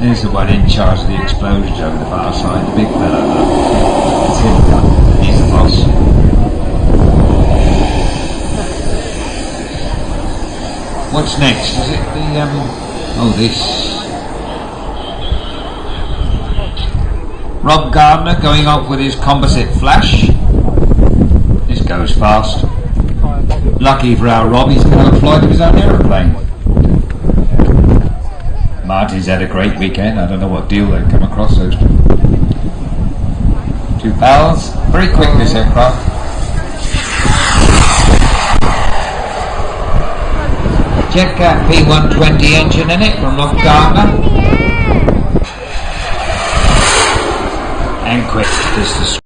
There's the one in charge of the explosions over the far side, the big fella. It's him. He's the boss. What's next? Is it the this? Rob Gardner going off with his composite flash. This goes fast. Lucky for our Rob, he's going to have a flight of his own aeroplane. Martin's had a great weekend. I don't know what deal they've come across, those two pals. Very quick, this aircraft. Jetcat p120 engine in it from Rob Gardner. And quick, just the